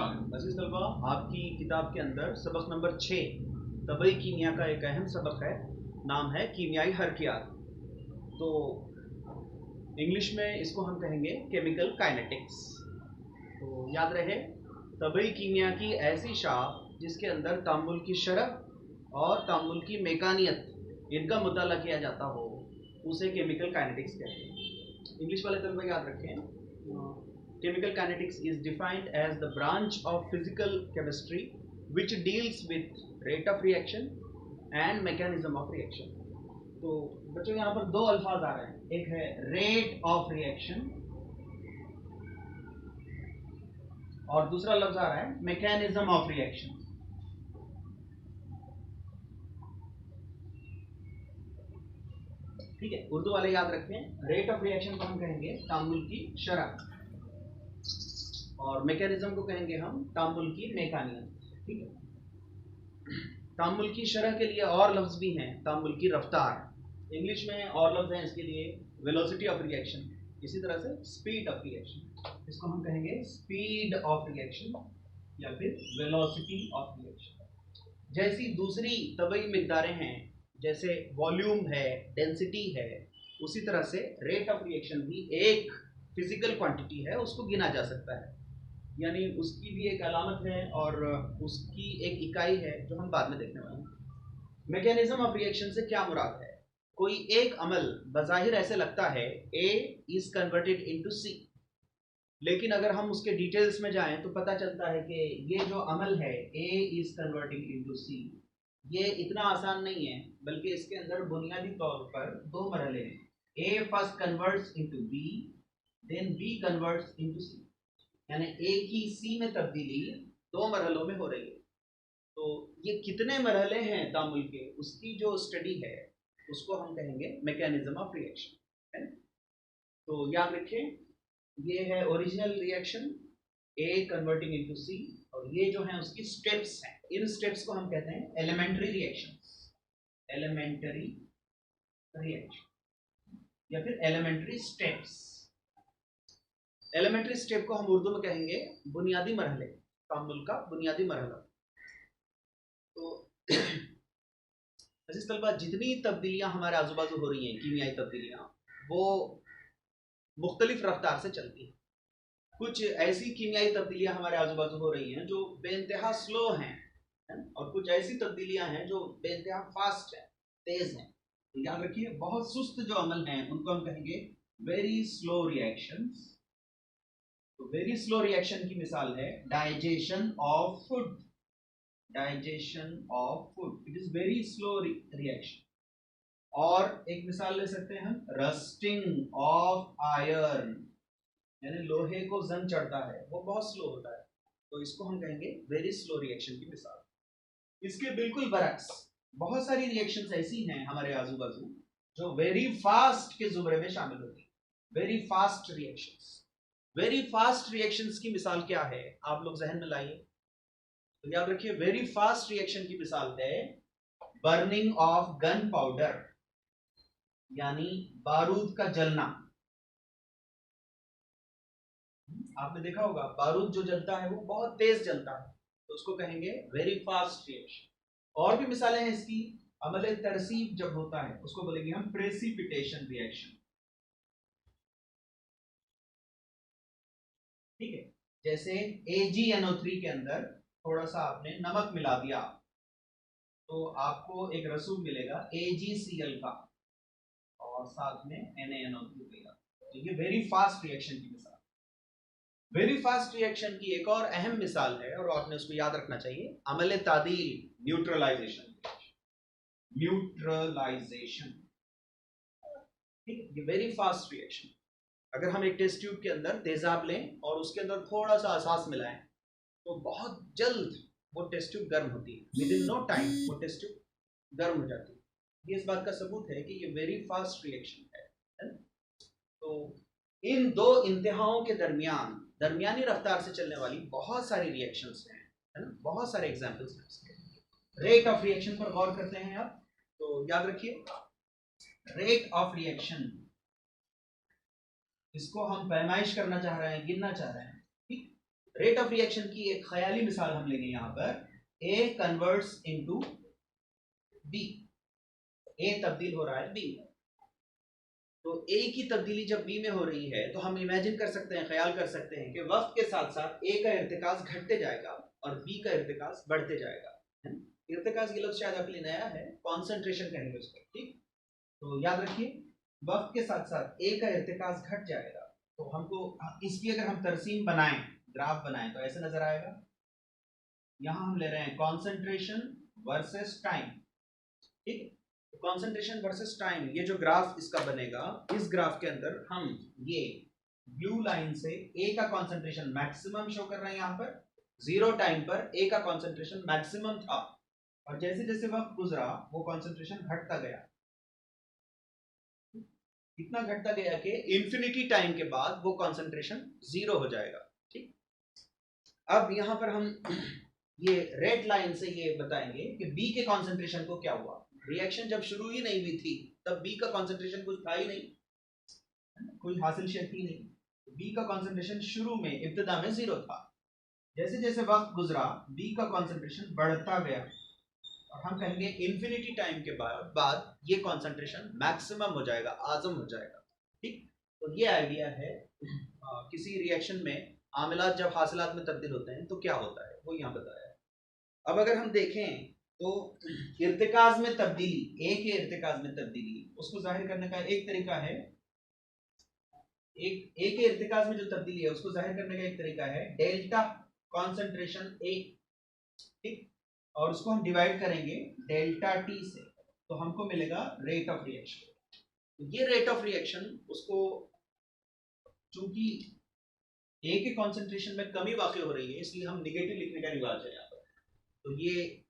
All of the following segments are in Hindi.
अजीज तलबा, आपकी किताब के अंदर सबक नंबर 6 तबई कीमिया का एक अहम सबक है, नाम है कीमियाई हरकियात। तो इंग्लिश में इसको हम कहेंगे केमिकल काइनेटिक्स। तो याद रहे, तबई कीमिया की ऐसी शाख जिसके अंदर तामुल की शरह और तामुल की मेकानियत इनका मुताला किया जाता हो उसे केमिकल काइनेटिक्स कहते हैं। इंग्लिश वाले तलबा याद रखें, chemical kinetics is defined as the branch of physical chemistry which deals with rate of reaction and mechanism of reaction। तो बच्चों यहाँ पर दो अल्फाज आ रहे हैं, एक है रेट ऑफ रिएक्शन और दूसरा लफ्ज आ रहा है मैकेनिज्म ऑफ रिएक्शन। ठीक है, उर्दू वाले याद रखें, रेट ऑफ रिएक्शन को हम कहेंगे तामुल की शरह और मैकेनिज्म को कहेंगे हम तामुल की मेकानियत। ठीक है, तामुल की शरह के लिए और लफ्ज भी हैं, तामुल की रफ्तार। इंग्लिश में और लफ्ज हैं इसके लिए, वेलोसिटी ऑफ रिएक्शन, इसी तरह से स्पीड ऑफ रिएक्शन, इसको हम कहेंगे स्पीड ऑफ रिएक्शन या फिर वेलोसिटी ऑफ रिएक्शन। जैसी दूसरी तबई मिकदारें हैं, जैसे वॉल्यूम है, डेंसिटी है, उसी तरह से रेट ऑफ रिएक्शन भी एक फिजिकल क्वांटिटी है, उसको गिना जा सकता है, यानी उसकी भी एक अलामत है और उसकी एक इकाई है जो हम बाद में देखने वाले हैं। मैकेनिज्म ऑफ रिएक्शन से क्या मुराद है? कोई एक अमल बज़ाहिर ऐसे लगता है A is converted into C, लेकिन अगर हम उसके डिटेल्स में जाएं तो पता चलता है कि ये जो अमल है A is converting into C, ये इतना आसान नहीं है, बल्कि इसके अंदर बुनियादी तौर पर दो मरहले हैं। A first converts into B, then B converts into C, यानी A की C में तब्दीली दो मरहलों में हो रही है। तो ये कितने मरहले हैं तामुल के, उसकी जो स्टडी है उसको हम कहेंगे मैकेनिज्म ऑफ रिएक्शन, है। तो याद रखें, ये है original reaction A converting into C, और ये जो है उसकी स्टेप्स हैं। इन स्टेप्स को हम कहते हैं एलिमेंट्री रिएक्शंस, एलिमेंट्री रिएक्शन या फिर एलिमेंट्री स्टेप्स। एलिमेंट्री स्टेप को हम उर्दू में कहेंगे बुनियादी मरहले, तामुल का बुनियादी मरहला। तो अजीज तलबा, जितनी तब्दीलियां हमारे आजू बाजू हो रही हैं, कीमियाई तब्दीलियां, वो मुख्तलिफ रफ्तार से चलती हैं। कुछ ऐसी कीमियाई तब्दीलियां हमारे आजू बाजू हो रही हैं जो बेइंतहा स्लो हैं, और कुछ ऐसी तब्दीलियां हैं जो बेइंतहा फास्ट हैं, तेज हैं। तो याद रखिए, बहुत सुस्त जो अमल हैं उनको हम कहेंगे वेरी स्लो रिएक्शंस। तो वेरी स्लो रिएक्शन की मिसाल है digestion of food, digestion of food, it is very slow reaction. और एक मिसाल ले सकते हैं हम, रस्टिंग ऑफ आयरन, यानी लोहे को जंग चढ़ता है, वो बहुत स्लो होता है, तो इसको हम कहेंगे वेरी स्लो रिएक्शन की मिसाल। इसके बिल्कुल बरक्स बहुत सारी रिएक्शंस ऐसी हैं हमारे आजू बाजू जो वेरी फास्ट के जुमरे में शामिल होती है। Very fast reactions, very fast reactions की मिसाल क्या है, आप लोग जहन में लाइए। तो याद रखिए, वेरी फास्ट रिएक्शन की मिसाल है बर्निंग ऑफ गन पाउडर, यानी बारूद का जलना। आपने देखा होगा बारूद जो जलता है वो बहुत तेज जलता है, तो उसको कहेंगे वेरी फास्ट रिएक्शन। और भी मिसालें हैं इसकी, अमल तरसीब जब होता है उसको बोलेंगे हम प्रेसिपिटेशन रिएक्शन। ठीक है, जैसे AgNO3 के अंदर थोड़ा सा आपने नमक मिला दिया तो आपको एक रसूब मिलेगा AgCl का और साथ में NaNO3 मिलेगा। तो ये वेरी फास्ट रिएक्शन की मिसाल। वेरी फास्ट रिएक्शन की एक और अहम मिसाल है और आपने उसको याद रखना चाहिए, अमल तादील, न्यूट्रलाइजेशन। न्यूट्रलाइजेशन, ठीक है, ये वेरी फास्ट रिएक्शन। अगर हम एक टेस्ट ट्यूब के अंदर तेजाब लें और उसके अंदर थोड़ा सा असास मिलाएं तो बहुत जल्द वो टेस्ट ट्यूब गर्म होती है, विद इन नो टाइम वो टेस्ट ट्यूब गर्म हो जाती है। ये इस बात का सबूत है कि ये वेरी फास्ट रिएक्शन है। तो इन दो इंतहाओं के दरमियान दरमियानी रफ्तार से चलने वाली बहुत सारी रिएक्शंस हैं, है ना, बहुत सारे एग्जांपल्स हैं इसके। रेट ऑफ रिएक्शन पर गौर करते हैं आप। तो याद रखिए, रेट ऑफ रिएक्शन, इसको हम पैमाइश करना चाह रहे हैं, गिनना चाह रहे हैं। ठीक, रेट ऑफ रिएक्शन की एक ख्याली मिसाल हम लेंगे यहाँ पर, ए कन्वर्ट्स इनटू बी, ए तब्दील हो रहा है बी में, तो ए की तब्दीली जब बी में हो रही है तो हम इमेजिन कर सकते हैं, ख्याल कर सकते हैं कि वक्त के साथ साथ ए का इर्तिकाज घटते जाएगा और बी का इर्तिकाज बढ़ते जाएगा। इर्तिकाज ये लफ्ज़ शायद आपके लिए नया है, कॉन्सेंट्रेशन कहेंगे उसको, ठीक। तो याद रखिए वक्त के साथ साथ ए का इर्तिकाज घट जाएगा, तो हमको इसकी अगर हम तरसीम बनाएं, ग्राफ बनाएं, तो ऐसे नजर आएगा। यहां हम ले रहे हैं कॉन्सेंट्रेशन वर्सेस टाइम, ठीक है। कॉन्सेंट्रेशन वर्सेस टाइम, ये जो ग्राफ इसका बनेगा, इस ग्राफ के अंदर हम ये ब्लू लाइन से ए का कॉन्सेंट्रेशन मैक्सिमम शो कर रहे हैं, यहाँ पर 0 टाइम पर ए का कॉन्सेंट्रेशन मैक्सिमम था, और जैसे जैसे वक्त गुजरा वो कॉन्सेंट्रेशन घटता गया, इतना घटता गया कि इंफिनिटी टाइम के बाद वो कॉन्सेंट्रेशन 0 हो जाएगा, ठीक। अब यहां पर हम ये रेड लाइन से ये बताएंगे कि बी के कॉन्सेंट्रेशन को क्या हुआ। रिएक्शन जब शुरू ही नहीं हुई थी तब बी का कॉन्सेंट्रेशन कुछ था ही नहीं, कोई हासिल शय थी नहीं, बी का कॉन्सेंट्रेशन शुरू में इब्तिदा में 0 था। जैसे जैसे वक्त गुजरा बी का कॉन्सेंट्रेशन बढ़ता गया, और हम कहेंगे इंफिनिटी टाइम के बाद ये कॉन्सेंट्रेशन मैक्सिमम हो जाएगा, आजम हो जाएगा, ठीक। तो ये आइडिया है किसी रिएक्शन में आमिलात जब हासिलात में तब्दील होते हैं तो क्या होता है, वो यहाँ बताया है। अब अगर हम देखें तो इर्तिकाज में तब्दीली, ए के इर्तिकाज में तब्दीली, उसको जाहिर करने का एक तरीका है, एक ए के इर्तिकाज में जो तब्दीली है उसको जाहिर करने का एक तरीका है डेल्टा कॉन्सेंट्रेशन ए, ठीक, और उसको हम डिवाइड करेंगे डेल्टा टी से, तो हमको मिलेगा रेट ऑफ रिएक्शन। ये रेट ऑफ रिएक्शन उसको, चूंकि ए के कॉन्सेंट्रेशन में कमी वाक़ई हो रही है इसलिए हम निगेटिव लिखने का रिवाज है यहाँ पर, तो ये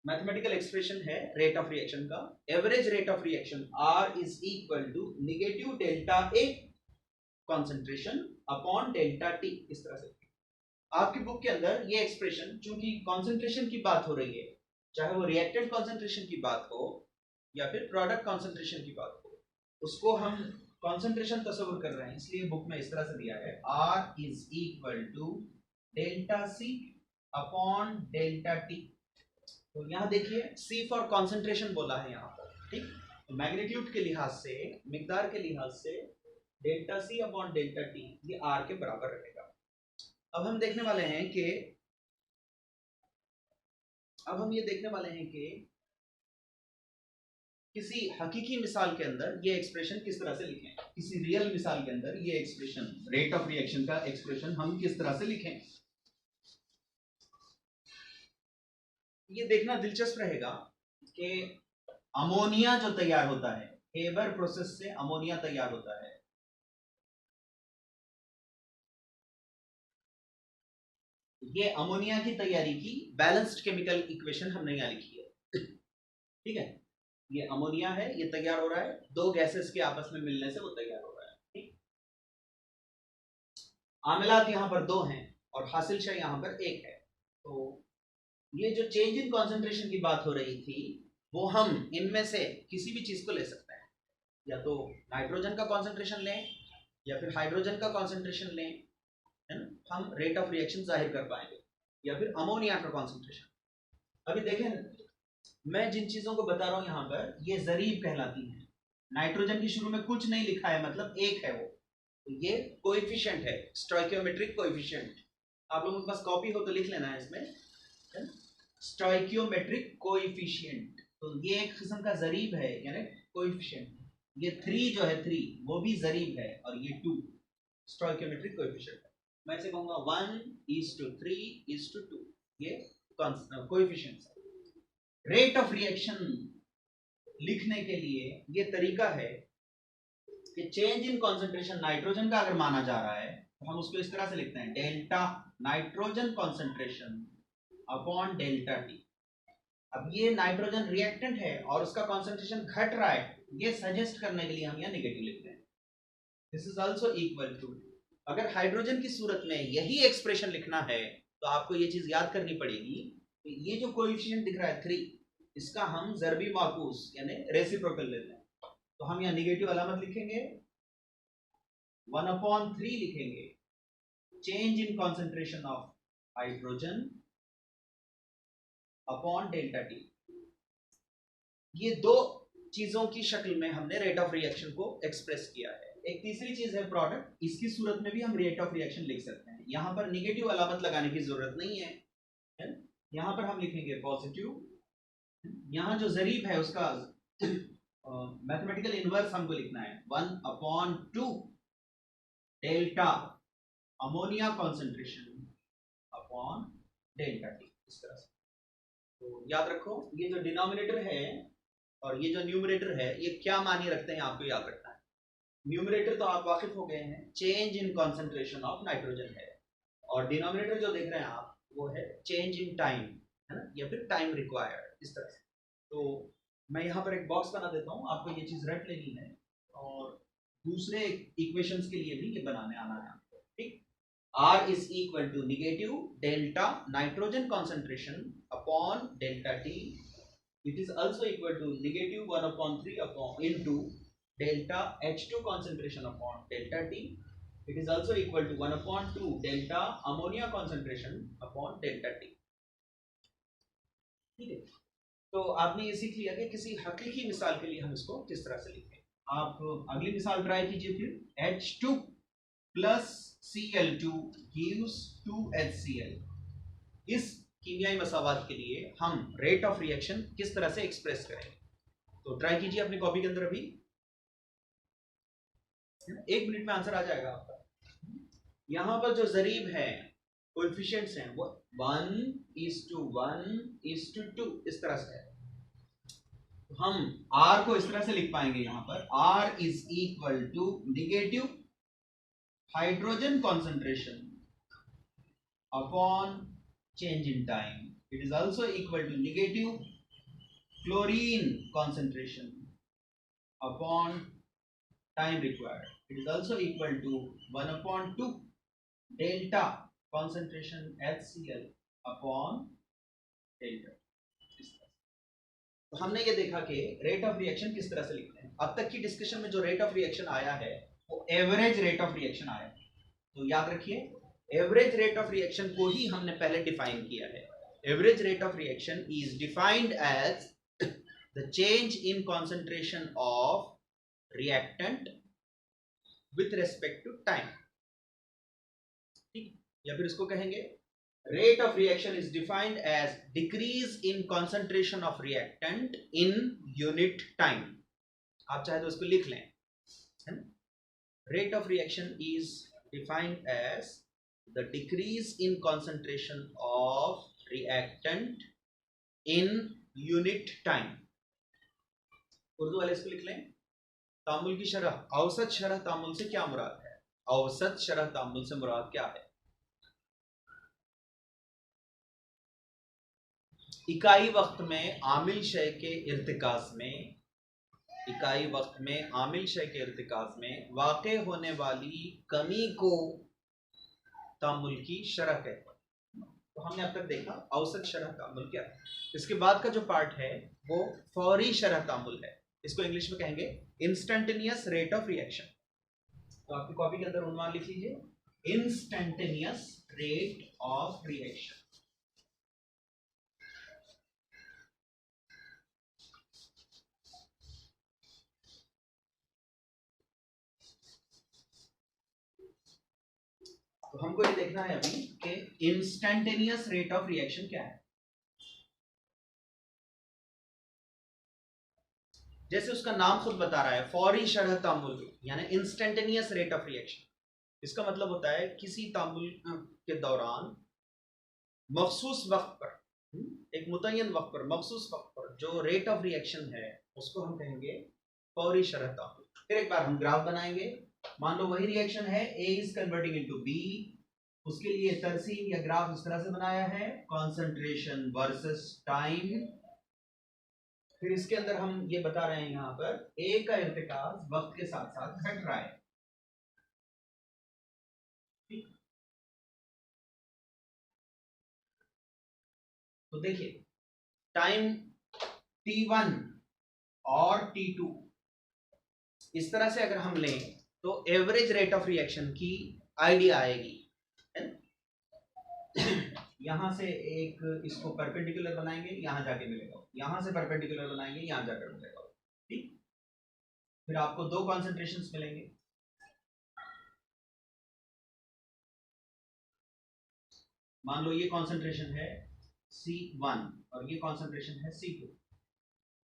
मैथमेटिकल एक्सप्रेशन है रेट ऑफ रिएक्शन का, average rate of reaction R is equal to negative delta A concentration upon delta T. इस तरह से आपकी बुक के अंदर ये एक्सप्रेशन, चूंकि कॉन्सेंट्रेशन की बात हो रही है, चाहे वो रिएक्टेंट कॉन्सेंट्रेशन की बात हो या फिर प्रोडक्ट कॉन्सेंट्रेशन की बात हो, उसको हम कॉन्सेंट्रेशन तस्वीर कर रहे हैं, इसलिए बुक में इस तरह से दिया है R is equal to delta C upon delta T. तो यहाँ देखिए सी फॉर कॉन्सेंट्रेशन बोला है यहाँ पर, ठीक। तो मैग्नीट्यूड के लिहाज से, मिकदार के लिहाज से delta C upon delta T ये आर के बराबर रहेगा। अब हम देखने वाले हैं कि किसी हकीकी मिसाल के अंदर ये एक्सप्रेशन किस तरह से लिखें, किसी रियल मिसाल के अंदर ये एक्सप्रेशन रेट ऑफ रिएक्शन का एक्सप्रेशन हम किस तरह से लिखें, ये देखना दिलचस्प रहेगा कि अमोनिया जो तैयार होता है, हेबर प्रोसेस से अमोनिया तैयार होता है, ये अमोनिया की तैयारी की बैलेंस्ड केमिकल इक्वेशन हमने यहाँ लिखी है, ठीक है। ये अमोनिया है, ये तैयार हो रहा है, दो गैसेस के आपस में मिलने से वो तैयार हो रहा है, ठीक। आमिलात यहाँ पर 2 हैं और हासिल शय यहाँ पर 1 है, तो ये जो चेंज इन कॉन्सेंट्रेशन की बात हो रही थी वो हम इनमें से किसी भी चीज को ले सकते हैं, या तो नाइट्रोजन का कॉन्सेंट्रेशन लें या फिर हाइड्रोजन का कॉन्सेंट्रेशन लें, है ना, हम रेट ऑफ रिएक्शन जाहिर कर पाएंगे, या फिर अमोनिया का कॉन्सेंट्रेशन। अभी देखें मैं जिन चीजों को बता रहा हूं यहाँ पर ये जरीब कहलाती हैं। नाइट्रोजन की शुरू में कुछ नहीं लिखा है, मतलब 1 है वो, तो ये कोएफिशिएंट है, स्टोइकियोमेट्रिक कोएफिशिएंट। आप लोगों के पास कॉपी हो तो लिख लेना है इसमें, स्टोइकियोमेट्रिक कोएफिशिएंट, तो ये एक किस्म का जरीब है, यानी कोएफिशिएंट। ये 3 जो है 3 वो भी जरीब है, और ये 2 स्टोइकियोमेट्रिक कोएफिशिएंट है। मैं इसे कहूंगा 1:3:2, ये कोएफिशिएंट्स है। रेट ऑफ रिएक्शन लिखने के लिए ये तरीका है कि चेंज इन कॉन्सेंट्रेशन नाइट्रोजन का अगर माना जा रहा है तो हम उसको इस तरह से लिखते हैं delta nitrogen concentration upon delta T. अब ये नाइट्रोजन रिएक्टेंट है और उसका कॉन्सेंट्रेशन घट रहा है, ये सजेस्ट करने के लिए हम यहाँ नेगेटिव लिखते हैं। This is also equal to, अगर हाइड्रोजन की सूरत में यही एक्सप्रेशन लिखना है तो आपको ये चीज याद करनी पड़ेगी कि ये जो कोएफिशिएंट दिख रहा है 3, इसका हम ज़रबी माकूस यानी रेसिप्रोकल लेते हैं, तो हम यहाँ नेगेटिव अलामत लिखेंगे, 1/3 लिखेंगे, change in concentration of hydrogen upon delta T. ये दो चीजों की शक्ल में हमने रेट ऑफ रिएक्शन को एक्सप्रेस किया है। एक तीसरी चीज है प्रोडक्ट, इसकी सूरत में भी हम रेट ऑफ रिएक्शन लिख सकते हैं। यहां पर निगेटिव अलामत लगाने की जरूरत नहीं है, यहां पर हम लिखेंगे पॉजिटिव। यहां जो जरीब है उसका मैथमेटिकल इनवर्स हमको लिखना है 1/2 delta ammonia concentration upon delta T, इस तरह से। तो याद रखो ये जो डिनोमिनेटर है और ये जो न्यूमरेटर है ये क्या मानी रखते हैं आपको याद रखना है। न्यूमरेटर तो आप वाकिफ हो गए हैं, change in concentration of nitrogen है, और डिनोमिनेटर जो देख रहे हैं आप वो है चेंज इन टाइम, है ना, या फिर टाइम रिक्वायर्ड, इस तरह से। तो मैं यहाँ पर एक बॉक्स बना देता हूँ, आपको ये चीज रट लेनी है और दूसरे इक्वेशंस के लिए भी ये बनाने आना है आपको, ठीक। R is equal to negative delta nitrogen concentration upon delta T. It is also equal to negative 1/3 upon into delta H2 concentration upon delta T. It is also equal to 1/2 delta ammonia concentration upon delta T. ठीक है, तो आपने ये सीख लिया कि किसी हकीकी मिसाल के लिए हम इसको किस तरह से लिखें। आप अगली मिसाल ट्राई कीजिए फिर। H2 plus Cl2 gives 2HCl। इस कीमियाई मसावात के लिए हम रेट ऑफ रिएक्शन किस तरह से एक्सप्रेस करें, तो ट्राई कीजिए अपनी कॉपी के अंदर। अभी 1 मिनट में आंसर आ जाएगा आपका। यहां पर जो जरीब है, कोएफिशिएंट्स हैं, वो 1:1:2 इस तरह से है। हम R को इस तरह से लिख पाएंगे, यहां पर R is equal to negative hydrogen concentration upon change in time. It is also equal to negative chlorine concentration upon time required. It is also equal to 1/2 delta concentration HCl upon delta। तो हमने ये देखा कि रेट ऑफ रिएक्शन किस तरह से लिखते हैं। अब तक की डिस्कशन में जो रेट ऑफ रिएक्शन आया है वो एवरेज रेट ऑफ रिएक्शन आया है। तो याद रखिए एवरेज रेट ऑफ रिएक्शन को ही हमने पहले डिफाइन किया है। Average rate of reaction is defined as the change in concentration of reactant with respect to time, ठीक। या फिर इसको कहेंगे rate of reaction is defined as decrease in concentration of reactant in unit time. आप चाहे तो इसको लिख लें, है ना। Rate of reaction is defined as the decrease in concentration of reactant in unit time। Urdu वाले इसको लिख लें, तामुल की शरह, औसत शरह तामुल से क्या मुराद है? औसत शरह तामुल से मुराद क्या है? इकाई वक्त में आमिल शय के इर्तिकाज में, इकाई वक्त में आमिल शय के इर्तिकाज में वाक़े होने वाली कमी को तामुल की शरह कहते हैं। तो हमने अब तक देखा औसत शरह तामुल क्या है। इसके बाद का जो पार्ट है वो फौरी शरह तामुल है। इसको इंग्लिश में कहेंगे इंस्टेंटेनियस रेट ऑफ रिएक्शन। तो आपकी कॉपी के अंदर उन्वान लिख लीजिए, इंस्टेंटेनियस रेट ऑफ रिएक्शन। तो हमको ये देखना है अभी कि इंस्टेंटेनियस रेट ऑफ रिएक्शन क्या है। जैसे उसका नाम खुद बता रहा है, फौरी शरह तामुल यानी इंस्टेंटेनियस रेट ऑफ रिएक्शन। इसका मतलब होता है किसी तामुल के दौरान मखसूस वक्त पर, एक मुतय्यन वक्त पर, मखसूस वक्त पर जो रेट ऑफ रिएक्शन है उसको हम कहेंगे फौरी शरह तामुल। फिर एक बार हम ग्राफ बनाएंगे। मान लो वही रिएक्शन है, A is converting into B, उसके लिए तरसीम या ग्राफ इस तरह से बनाया है, कॉन्सेंट्रेशन वर्सेस टाइम। फिर इसके अंदर हम ये बता रहे हैं यहां पर A का इर्तिकाज वक्त के साथ साथ घट रहा है, तो देखिए टाइम T1 और T2 इस तरह से अगर हम लें तो एवरेज रेट ऑफ रिएक्शन की आइडिया आएगी, यहाँ से एक इसको परपेंडिकुलर बनाएंगे, यहाँ जाके मिलेगा, यहाँ से परपेंडिकुलर बनाएंगे, यहाँ जाकर मिलेगा, ठीक। फिर आपको दो कॉन्सेंट्रेशंस मिलेंगे, मान लो ये कॉन्सेंट्रेशन है C1 और ये कॉन्सेंट्रेशन है C2,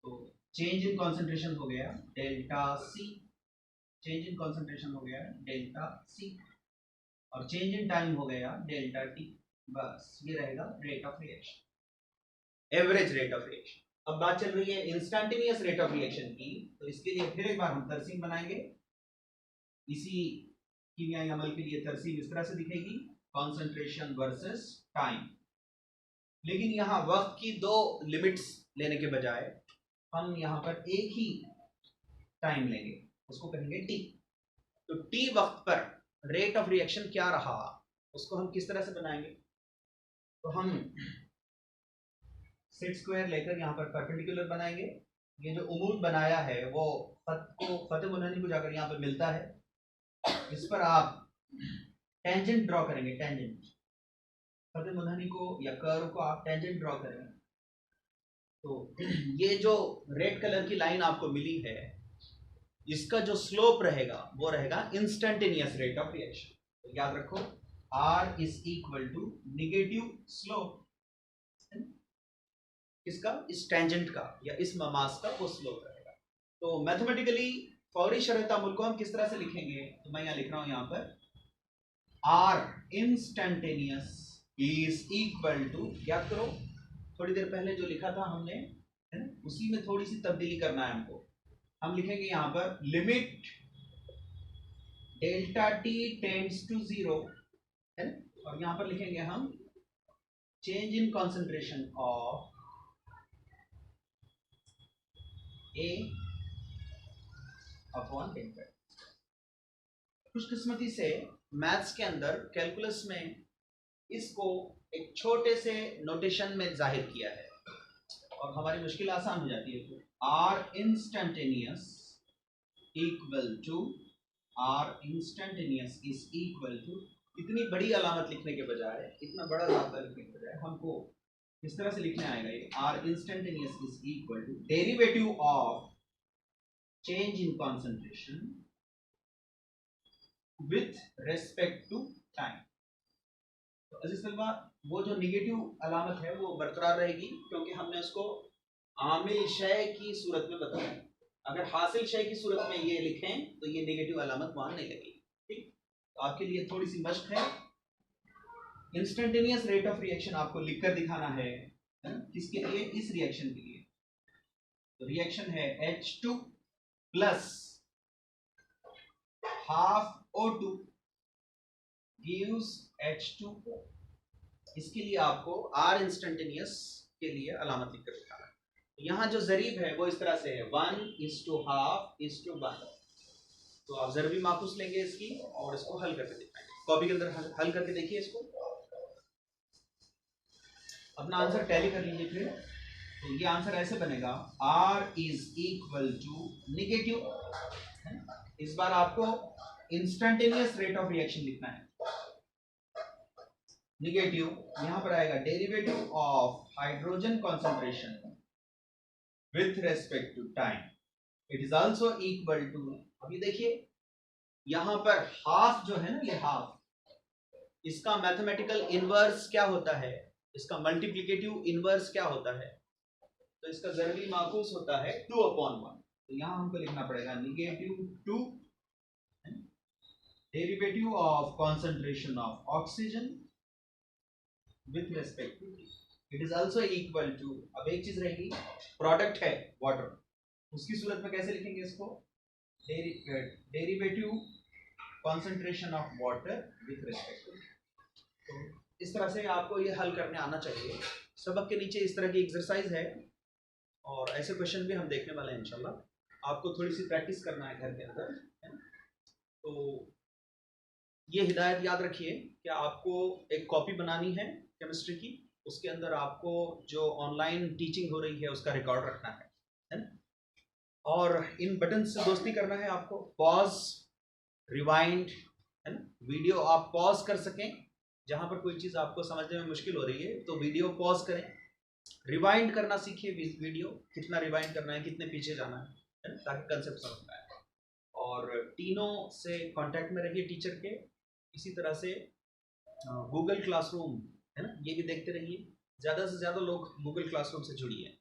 तो चेंज इन कॉन्सेंट्रेशन हो गया delta C, change in concentration हो गया डेल्टा C, और चेंज इन टाइम हो गया डेल्टा T। बस ये रहेगा rate of reaction, average rate of reaction. अब बात चल रही है इंस्टैन्टेनियस रेट ऑफ रिएक्शन की, तो इसके लिए फिर एक बार हम तरसीम बनाएंगे। इसी कीमियाई अमल के लिए तरसीम इस तरह से दिखेगी, कॉन्सेंट्रेशन वर्सेस टाइम, लेकिन यहाँ वक्त की दो लिमिट्स लेने के बजाय हम यहाँ पर एक ही टाइम लेंगे, उसको कहेंगे टी। तो टी वक्त पर रेट ऑफ रिएक्शन क्या रहा, उसको हम किस तरह से बनाएंगे, तो हम सेट स्क्वायर लेकर यहाँ पर परपेंडिकुलर बनाएंगे। ये जो उमूद बनाया है वो फतेह मुनहनी को जाकर यहाँ पर मिलता है, इस पर आप टेंजेंट ड्रॉ करेंगे, टेंजेंट फतेह मुनहनी को या कर्व को आप टेंजेंट ड्रॉ करेंगे। तो ये जो रेड कलर की लाइन आपको मिली है, इसका जो स्लोप रहेगा वो रहेगा इंस्टैन्टेनियस रेट ऑफ रिएक्शन। तो याद रखो R is equal to negative slope, इसका इस टेंजेंट का या इस ममास का वो स्लोप रहेगा। तो मैथमेटिकली फौरी शरह तामुल को हम किस तरह से लिखेंगे, तो मैं यहाँ लिख रहा हूं यहाँ पर R instantaneous is equal to, याद करो थोड़ी देर पहले जो लिखा था हमने, है ना, उसी में थोड़ी सी तब्दीली करना है हमको। हम लिखेंगे यहाँ पर limit delta T tends to 0, है ना, और यहाँ पर लिखेंगे हम change in concentration of A upon delta. खुशकिस्मती से मैथ्स के अंदर कैलकुलस में इसको एक छोटे से नोटेशन में जाहिर किया है और हमारी मुश्किल आसान हो जाती है। तो R instantaneous equal to, R instantaneous is equal to, इतनी बड़ी अलामत लिखने के बजाय, इतना बड़ा लाफा लिखने के बजाय हमको इस तरह से लिखने आएगा ये R instantaneous is equal to derivative of change in concentration with respect to time. तो अजीज तलबा, वो जो निगेटिव अलामत है वो बरकरार रहेगी क्योंकि हमने उसको आमिल शय की सूरत में बताया। अगर हासिल शय की सूरत में ये लिखें तो ये निगेटिव अलामत वहां नहीं लगेगी, ठीक। तो आपके लिए थोड़ी सी मशक है, इंस्टेंटेनियस रेट ऑफ रिएक्शन आपको लिखकर दिखाना है, किसके लिए, इस रिएक्शन के लिए। तो रिएक्शन है H2 plus half O2 gives H2O। इसके लिए आपको R इंस्टेंटेनियस के लिए अलामत लिखकर दिखाना है। तो यहाँ जो ज़रीब है वो इस तरह से है 1:1:1। तो आप ज़रबी माकूस लेंगे इसकी और इसको हल करके दिखाएंगे, कॉपी के अंदर हल करके देखिए इसको, अपना आंसर टैली कर लीजिए फिर। तो ये आंसर ऐसे बनेगा R is equal to negative, इस बार आपको इंस्टैन्टेनियस रेट ऑफ रिएक्शन लिखना है, निगेटिव यहां पर आएगा derivative of hydrogen concentration with respect to time, it is also equal to, अभी देखिए यहां पर हाफ जो है ना, ये हाफ, इसका मैथमेटिकल इनवर्स क्या होता है, इसका मल्टीप्लिकेटिव इनवर्स क्या होता है, तो इसका ज़रबी माकूस होता है 2/1। तो यहां हमको लिखना पड़ेगा -2 derivative of concentration of oxygen with respect to T, it is also equal to, अब एक चीज रहेगी, प्रोडक्ट है वाटर, उसकी सूरत में कैसे लिखेंगे इसको, derivative concentration of water with respect to. तो इस तरह से आपको ये हल करने आना चाहिए। सबक के नीचे इस तरह की एक्सरसाइज है और ऐसे क्वेश्चन भी हम देखने वाले हैं इंशाल्लाह। आपको थोड़ी सी प्रैक्टिस करना है घर के अंदर, है। तो ये हिदायत याद रखिए कि आपको एक कॉपी बनानी है केमिस्ट्री की, उसके अंदर आपको जो ऑनलाइन टीचिंग हो रही है उसका रिकॉर्ड रखना है ना, और इन बटन से दोस्ती करना है आपको, पॉज, रिवाइंड, है ना, वीडियो आप पॉज कर सकें जहाँ पर कोई चीज़ आपको समझने में मुश्किल हो रही है तो वीडियो पॉज करें, रिवाइंड करना सीखिए, वीडियो कितना रिवाइंड करना है, कितने पीछे जाना है, ताकि कंसेप्ट समझ पाए। और तीनों से कांटेक्ट में रहिए टीचर के। इसी तरह से गूगल क्लासरूम है ना, ये भी देखते रहिए, ज़्यादा से ज़्यादा लोग गूगल क्लासरूम से जुड़िए।